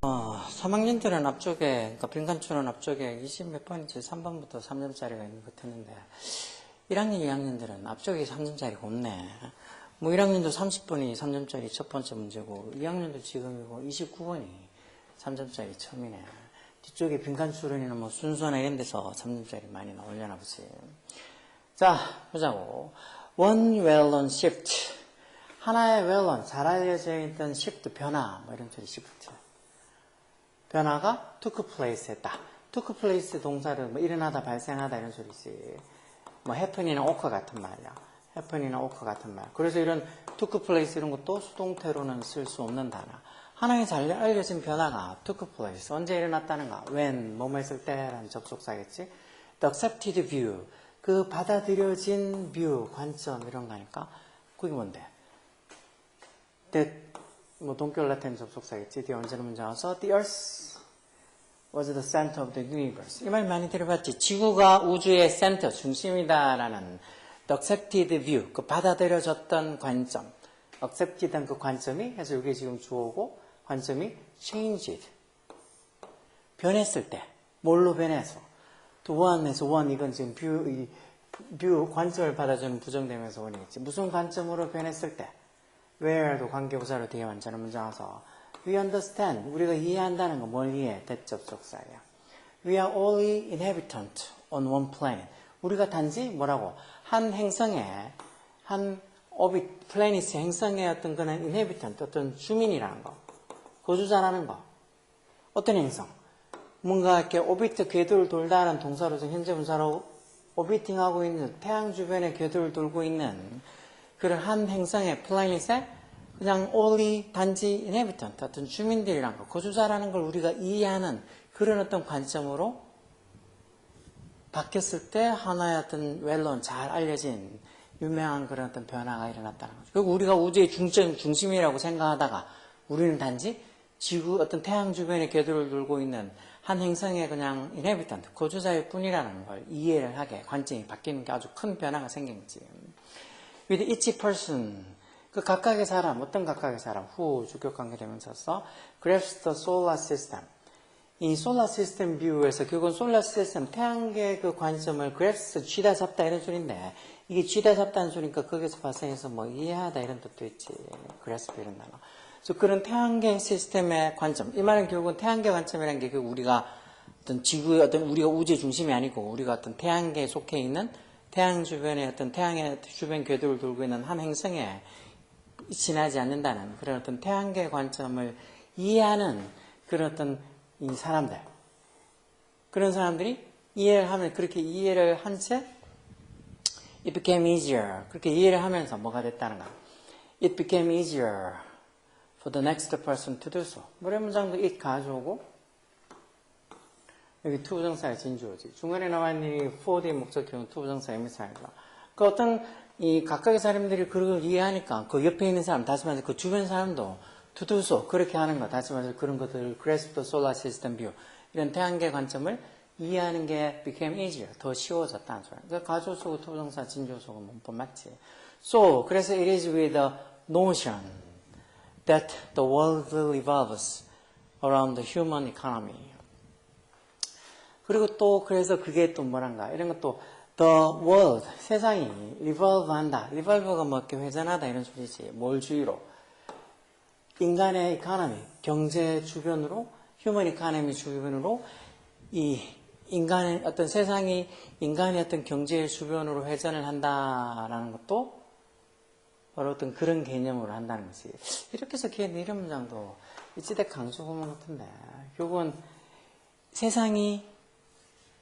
3학년들은 앞쪽에, 그러니까 빈칸추는 앞쪽에 20 몇 번이지, 3번부터 3점짜리가 있는 것 같았는데, 1학년, 2학년들은 앞쪽에 3점짜리가 없네. 뭐 1학년도 30번이 3점짜리 첫 번째 문제고, 2학년도 지금이고, 29번이 3점짜리 처음이네. 뒤쪽에 빈칸추론이나 뭐 순서나 이런 데서 3점짜리 많이 나오려나 보지. 자, 보자고. One well-known shift. 하나의 well-known, 잘 알려져 있던 shift, 변화, 뭐 이런 소리, shift. 변화가 took place 했다. took place 동사를 뭐 일어나다, 발생하다 이런 소리지. 뭐 happen이나 occur 같은 말이야. happen이나 occur 같은 말. 그래서 이런 took place 이런 것도 수동태로는 쓸 수 없는 단어. 하나의 잘 알려진 변화가 took place. 언제 일어났다는가? when, 뭐뭐 했을 때라는 접속사겠지. the accepted view. 그 받아들여진 view, 관점 이런 거니까. 그게 뭔데? that 뭐 동격 라틴 접속사겠지. 뒤에 언제는 문제 나와서 the earth was the center of the universe. 이 말 많이 들어봤지. 지구가 우주의 센터, 중심이다라는 the accepted view, 그 받아들여졌던 관점. accepted한 그 관점이, 해서 이게 지금 주어고, 관점이 changed. 변했을 때. 뭘로 변해서? to one에서 one, 이건 지금 view, 관점을 받아주는 부정되면서 원이겠지. 무슨 관점으로 변했을 때? where도 관계부사로 뒤에 완전한 문제 나와서 we understand, 우리가 이해한다는 거 뭘 이해해? 대접속사예요. we are only inhabitant on one planet. 우리가 단지 뭐라고? 한 행성에 한 플래닛의 행성의 어떤 그런 inhabitant, 어떤 주민이라는 거, 거주자라는 거. 어떤 행성? 뭔가 이렇게 오비트 궤도를 돌다는 동사로서 현재 분사로 오비팅하고 있는 태양 주변에 궤도를 돌고 있는 그런 한 행성의 플래닛에 그냥 only 단지 inhabitant, 어떤 주민들이란 거, 거주자라는 걸 우리가 이해하는 그런 어떤 관점으로 바뀌었을 때 하나의 어떤 웰론, 잘 알려진 유명한 그런 어떤 변화가 일어났다는 거죠. 그리고 우리가 우주의 중심이라고 생각하다가 우리는 단지 지구, 어떤 태양 주변에 궤도를 돌고 있는 한 행성의 그냥 inhabitant, 거주자일 뿐이라는 걸 이해를 하게 관점이 바뀌는 게 아주 큰 변화가 생긴 거지. With each person, 그 각각의 사람, 어떤 각각의 사람, who 주격 관계되면서 써 grasps the solar system. 이 solar system view에서 결국은 solar system, 태양계 그 관점을 grasp, 쥐다 잡다 이런 소리인데, 이게 쥐다 잡다는 소리니까 거기서 발생해서 뭐 이해하다 이런 뜻도 있지. grasp 이런 단어. 그래서 그런 태양계 시스템의 관점, 이 말은 결국은 태양계 관점이라는 게 우리가 어떤 지구의 어떤 우리가 우주의 중심이 아니고 우리가 어떤 태양계에 속해 있는 태양 주변에 어떤 태양의 주변 궤도를 돌고 있는 한 행성에 지나지 않는다는 그런 어떤 태양계 관점을 이해하는 그런 어떤 이 사람들. 그런 사람들이 이해를 하면, 그렇게 이해를 한 채, it became easier. 그렇게 이해를 하면서 뭐가 됐다는가. It became easier for the next person to do so. 노래 문장도 it 가져오고, 여기 투부정사의 진주어지. 중간에 나와 있는 이 for의 목적형은 투부정사의 미사일과. 그 어떤 이 각각의 사람들이 그걸 이해하니까 그 옆에 있는 사람, 다시 말해서 그 주변 사람도 to do so, 그렇게 하는 거. 다시 말해서 그런 것들을 grasp the solar system view. 이런 태양계 관점을 이해하는 게 became easier. 더 쉬워졌다는 소리야. 그러니까 가조소고 투부정사 진주어소고 문법 맞지. So, 그래서 it is with the notion that the world revolves around the human economy. 그리고 또 그래서 그게 또 뭐란가 이런 것도 the world 세상이 revolve 한다. revolve가 뭐 이렇게 회전하다 이런 소리지. 뭘 주위로? 인간의 economy 경제 주변으로 human economy 주변으로 이 인간의 어떤 세상이 인간의 어떤 경제 주변으로 회전을 한다라는 것도 바로 어떤 그런 개념으로 한다는 거지. 이렇게 해서 걔 이런 문장도 이치대 강조 보면 같은데 결국은 세상이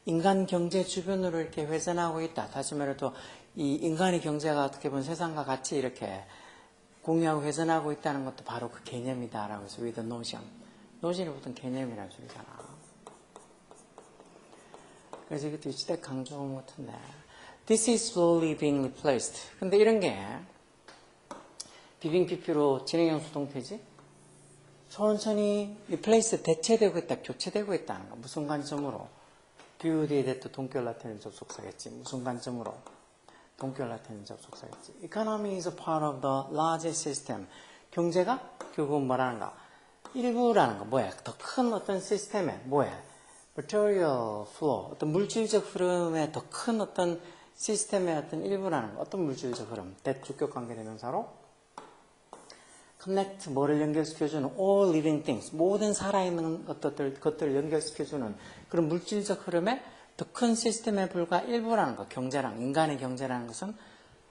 인간 경제 주변으로 이렇게 회전하고 있다. 다시 말해도 이 인간의 경제가 어떻게 보면 세상과 같이 이렇게 공유하고 회전하고 있다는 것도 바로 그 개념이다라고 해서 with the notion. notion이 보통 개념이라는 소리잖아. 그래서 이것도 이치대 강조한 것 같은데 this is slowly being replaced. 근데 이런 게 비빙 PP로 진행형 수동태지? 천천히 replace 대체되고 있다, 교체되고 있다는 거. 무슨 관점으로? 비유리에 됐던 동격 라틴 접속사겠지. 무슨 관점으로? 동격 라틴 접속사겠지. Economy is a part of the larger system. 경제가 결국은 뭐라는가? 일부라는 거 뭐야? 더 큰 어떤 시스템에 뭐야? material flow, 어떤 물질적 흐름의 더 큰 어떤 시스템의 어떤 일부라는 거. 어떤 물질적 흐름? that 주격 관계대명사로 connect 뭐를 연결시켜주는 all living things, 모든 살아있는 것들을 연결시켜주는 그런 물질적 흐름의 더 큰 시스템에 불과 일부라는 거. 경제랑 인간의 경제라는 것은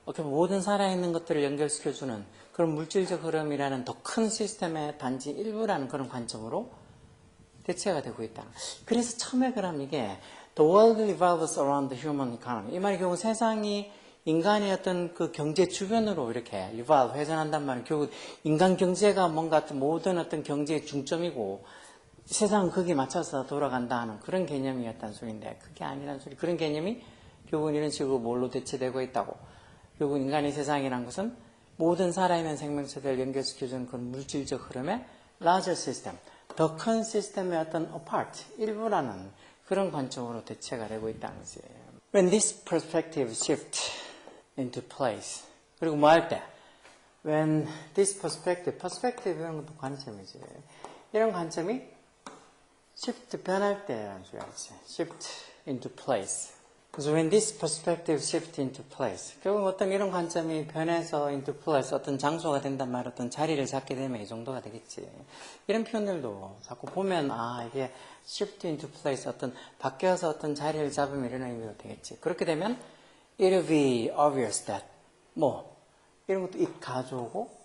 어떻게 보면 모든 살아있는 것들을 연결시켜주는 그런 물질적 흐름이라는 더 큰 시스템의 단지 일부라는 그런 관점으로 대체가 되고 있다. 그래서 처음에 그럼 이게 The world revolves around the human economy. 이 말이 결국 세상이 인간의 어떤 그 경제 주변으로 이렇게 revolve, 회전한단 말은 결국 인간 경제가 뭔가 모든 어떤 경제의 중점이고 세상은 거기에 맞춰서 돌아간다 하는 그런 개념이었다는 소리인데 그게 아니라는 소리. 그런 개념이 결국은 이런 식으로 뭘로 대체되고 있다고. 결국 인간의 세상이란 것은 모든 살아있는 생명체들을 연결시켜주는 그런 물질적 흐름의 larger system, 더 큰 시스템의 어떤 apart, 일부라는 그런 관점으로 대체가 되고 있다는 거지. When this perspective shift into place. 그리고 뭐 할 때? When this perspective 이런 것도 관점이지. 이런 관점이 shift 변할 때라는 소리야지. shift into place. 그래서 when this perspective shift into place. 결국 어떤 이런 관점이 변해서 into place, 어떤 장소가 된단 말, 어떤 자리를 잡게 되면 이 정도가 되겠지. 이런 표현들도 자꾸 보면 이게 shift into place, 어떤 바뀌어서 어떤 자리를 잡으면 이런 의미가 되겠지. 그렇게 되면 it'll be obvious that 이런 것도 it 가져오고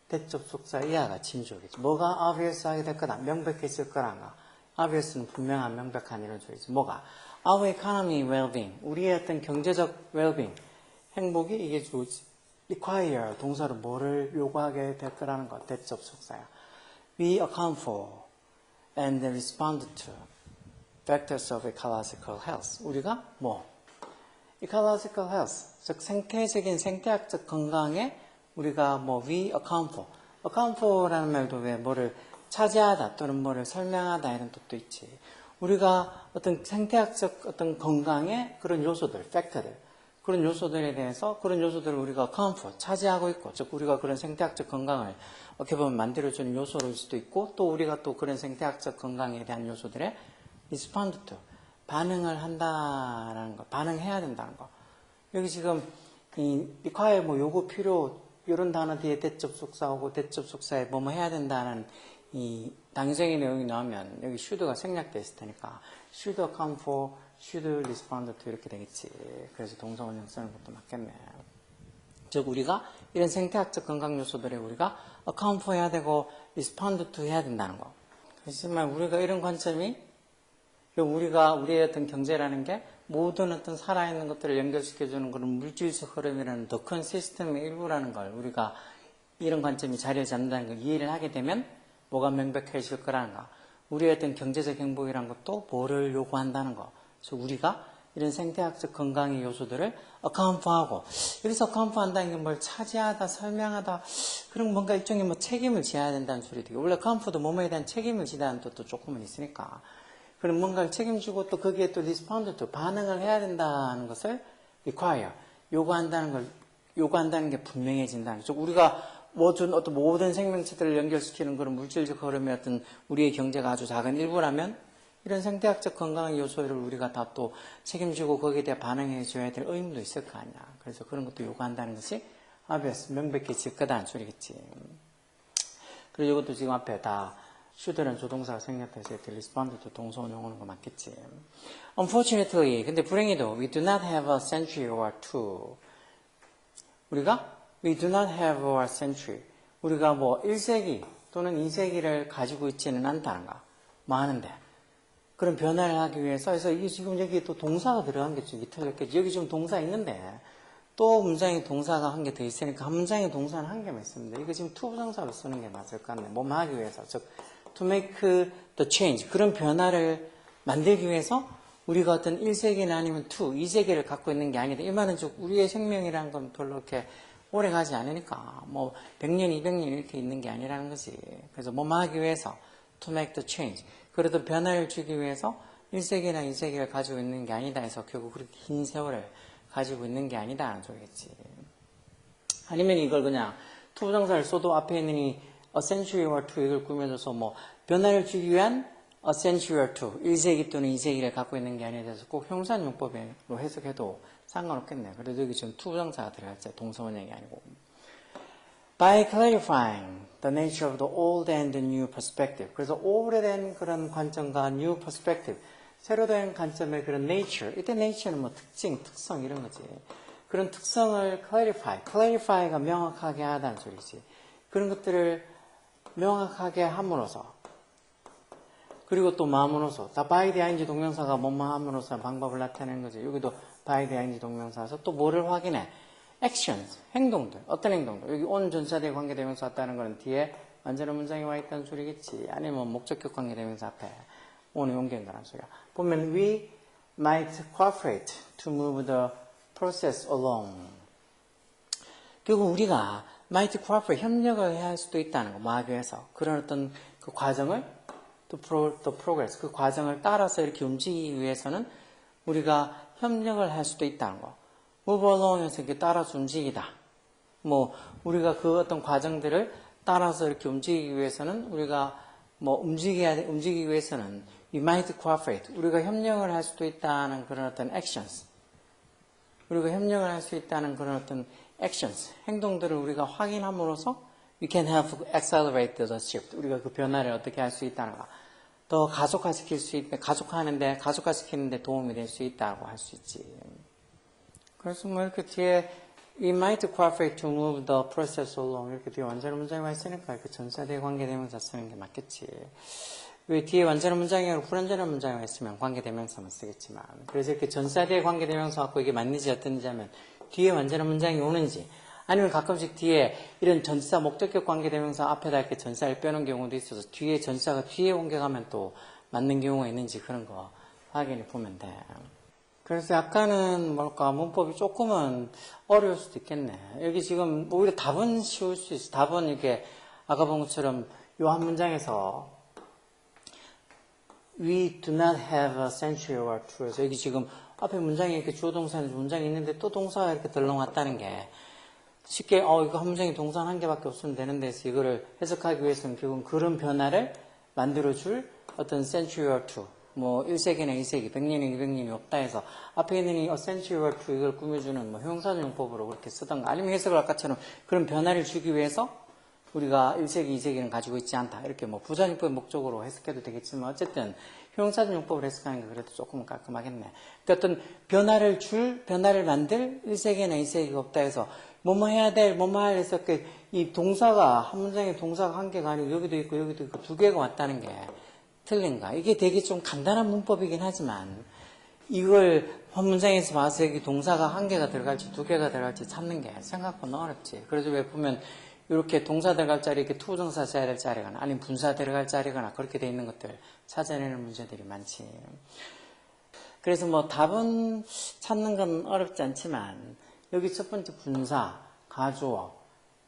that 접속사 이하가 진주어겠지. 뭐가 obvious 하게 될 거다. 명백해질 거란가. obviously 분명한 명백한 이런 소리지. 뭐가? Our economy well-being, 우리의 어떤 경제적 well-being, 행복이 이게 require 동사로 뭐를 요구하게 될 거라는 것, that 접속사야. We account for and respond to factors of ecological health. 우리가 ecological health, 즉 생태적인 생태학적 건강에 우리가 we account for. account for라는 말도 왜 뭐를 차지하다 또는 뭐를 설명하다 이런 뜻도 있지. 우리가 어떤 생태학적 어떤 건강의 그런 요소들, 팩터들, 그런 요소들에 대해서 그런 요소들을 우리가 account for, 차지하고 있고, 즉 우리가 그런 생태학적 건강을 어떻게 보면 만들어주는 요소일 수도 있고, 또 우리가 또 그런 생태학적 건강에 대한 요소들에 respond to, 반응을 한다라는 거, 반응해야 된다는 거. 여기 지금 이 require 요구, 필요 이런 단어 뒤에 대접속사하고 대접속사에 뭐뭐 해야 된다는 이 당위적인 내용이 나오면 여기 should가 생략되어 있을 테니까 should account for, should respond to 이렇게 되겠지. 그래서 동사 원형 쓰는 것도 맞겠네. 즉 우리가 이런 생태학적 건강 요소들에 우리가 account for 해야 되고 respond to 해야 된다는 거. 하지만 우리가 이런 관점이 우리의 어떤 경제라는 게 모든 어떤 살아있는 것들을 연결시켜주는 그런 물질적 흐름이라는 더 큰 시스템의 일부라는 걸 우리가 이런 관점이 자리를 잡는다는 걸 이해를 하게 되면 뭐가 명백해질 거라는가. 우리의 어떤 경제적 행복이란 것도 뭐를 요구한다는 거. 그래서 우리가 이런 생태학적 건강의 요소들을 account하고 여기서 account한다는 게 뭘 차지하다, 설명하다 그런 뭔가 일종의 책임을 져야 된다는 소리 되게 원래 account도 뭐뭐에 대한 책임을 지다는 뜻도 조금은 있으니까 그럼 뭔가를 책임지고 또 거기에 또 respond to 반응을 해야 된다는 것을 require 요구한다는 게 분명해진다는 거죠. 우리가 어떤 모든 생명체들을 연결시키는 그런 물질적 흐름의 어떤 우리의 경제가 아주 작은 일부라면 이런 생태학적 건강의 요소를 우리가 다 또 책임지고 거기에 대해 반응해 줘야 될 의무도 있을 거 아니야. 그래서 그런 것도 요구한다는 것이 obvious, 명백해질 거다는 소리겠지. 그리고 이것도 지금 앞에 다 should는 조동사가 생략돼서 respond to 동사원형 오는 거 맞겠지. Unfortunately, 근데 불행히도 we do not have a century or two. 우리가 we do not have a century. 우리가 1세기 또는 2세기를 가지고 있지는 않다는가. 많은데. 그런 변화를 하기 위해서, 그래서 이게 지금 여기 또 동사가 들어간 게 좀 틀렸겠지. 여기 지금 동사 있는데, 또 문장에 동사가 한 개 더 있으니까, 한 문장에 동사는 한 개만 있습니다. 이거 지금 투부정사로 쓰는 게 맞을 것 같네. 뭐뭐 하기 위해서. 즉, to make the change. 그런 변화를 만들기 위해서, 우리가 어떤 1세기나 아니면 2세기를 갖고 있는 게 아니다. 이 말은 즉, 우리의 생명이라는 건 별로 이렇게 오래 가지 않으니까, 100년, 200년 이렇게 있는 게 아니라는 거지. 그래서 뭐뭐 하기 위해서, to make the change. 그래도 변화를 주기 위해서 1세기나 2세기를 가지고 있는 게 아니다 해서 결국 그렇게 긴 세월을 가지고 있는 게 아니다 하는 소리겠지. 아니면 이걸 그냥 투부정사를 써도 앞에 있는 이 a century or two 이걸 꾸며줘서 뭐 변화를 주기 위한 a century or two 1세기 또는 2세기를 갖고 있는 게 아니라 꼭 형사용법으로 해석해도 상관없겠네요. 그래도 여기 지금 투부정사가 들어갔죠. 동사원형이 아니고. By clarifying the nature of the old and the new perspective. 그래서 오래된 그런 관점과 new perspective, 새로 된 관점의 그런 nature. 이때 nature는 뭐 특징, 특성 이런 거지. 그런 특성을 clarify가 명확하게 하다는 소리지. 그런 것들을 명확하게 함으로써 그리고 또 마음으로써 다 by the ing 동명사가 뭐뭐 함으로써 방법을 나타내는 거지. 여기도 by the ing 동명사에서 또 뭐를 확인해? actions, 행동들. 어떤 행동들? 여기 on 전사대 관계대명사 왔다는 거는 뒤에 완전한 문장이 와 있다는 소리겠지. 아니면 목적격 관계대명사 앞에 on이 옮긴 거란 소리야. 보면 we might cooperate to move the process along. 결국 우리가 might cooperate, 협력을 해야 할 수도 있다는 거. 뭐 하기 위해서. 그런 어떤 그 과정을 the progress, 그 과정을 따라서 이렇게 움직이기 위해서는 우리가 협력을 할 수도 있다는 거. move along에서 이렇게 따라서 움직이다. 뭐, 우리가 그 어떤 과정들을 따라서 이렇게 움직이기 위해서는 우리가 뭐 움직이기 위해서는 we might cooperate. 우리가 협력을 할 수도 있다는 그런 어떤 actions. 우리가 협력을 할 수 있다는 그런 어떤 actions. 행동들을 우리가 확인함으로써 we can help accelerate the shift. 우리가 그 변화를 어떻게 할 수 있다는 거. 더 가속화시킬 수 있다. 가속화시키는데 도움이 될 수 있다고 할 수 있지. 그래서 뭐 이렇게 뒤에 we might cooperate to move the process along 이렇게 뒤에 완전한 문장이 와 있으니까 이렇게 전사대 관계대명사 쓰는 게 맞겠지. 왜 뒤에 완전한 문장이 아니라 불완전한 문장이 와 있으면 관계대명사만 쓰겠지만. 그래서 이렇게 전사대 관계대명사 갖고 이게 맞는지 어떤지 하면 뒤에 완전한 문장이 오는지 아니면 가끔씩 뒤에 이런 전사 목적격 관계대명사 앞에다 이렇게 전사를 빼놓은 경우도 있어서 뒤에 전사가 뒤에 옮겨가면 또 맞는 경우가 있는지 그런 거 확인해 보면 돼. 그래서 약간은 뭘까 문법이 조금은 어려울 수도 있겠네. 여기 지금 오히려 답은 쉬울 수 있어. 답은 이렇게 아까 본 것처럼 요 한 문장에서 We do not have a century or two. 그래서 여기 지금 앞에 문장에 이렇게 주어 동사는 문장이 있는데 또 동사가 이렇게 덜렁왔다는 게 쉽게 이거 한 문장에 동사 한 개밖에 없으면 되는데 해서 이거를 해석하기 위해서는 결국은 그런 변화를 만들어줄 어떤 century or two. 뭐 1세기나 2세기, 100년이 200년이 없다 해서 앞에 있는 이 century or two 이걸 꾸며주는 뭐 형사용법으로 그렇게 쓰던가 아니면 해석을 아까처럼 그런 변화를 주기 위해서 우리가 1세기, 2세기는 가지고 있지 않다. 이렇게 뭐 부사용법의 목적으로 해석해도 되겠지만 어쨌든 형사용법을 해석하는 게 그래도 조금 깔끔하겠네. 그러니까 어떤 변화를 만들 1세기나 2세기가 없다 해서 뭐뭐 해야 될, 뭐뭐 할 해서 이 동사가 한 문장에 동사가 한 개가 아니고 여기도 있고 두 개가 왔다는 게 틀린가? 이게 되게 좀 간단한 문법이긴 하지만 이걸 한 문장에서 봐서 여기 동사가 한 개가 들어갈지 두 개가 들어갈지 찾는 게 생각보다 어렵지. 그래서 왜 보면 이렇게 동사 들어갈 자리, 이렇게 투부정사 써야 될 자리거나 아니면 분사 들어갈 자리거나 그렇게 돼 있는 것들 찾아내는 문제들이 많지. 그래서 뭐 답은 찾는 건 어렵지 않지만 여기 첫 번째 분사, 가주어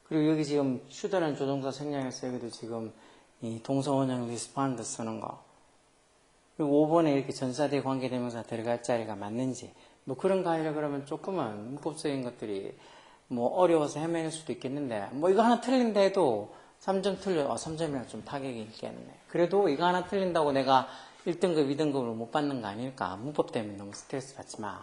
그리고 여기 지금 should라는 조동사 생략해서 여기도 지금 이 동사원형 respond 쓰는 거. 그리고 5번에 이렇게 전사대 관계대명사 들어갈 자리가 맞는지. 뭐 그런 거 하려고 그러면 조금은 문법적인 것들이 뭐 어려워서 헤매낼 수도 있겠는데, 뭐 이거 하나 틀린다 해도 3점 틀려, 3점이랑 좀 타격이 있겠네. 그래도 이거 하나 틀린다고 내가 1등급, 2등급으로 못 받는 거 아닐까. 문법 때문에 너무 스트레스 받지 마.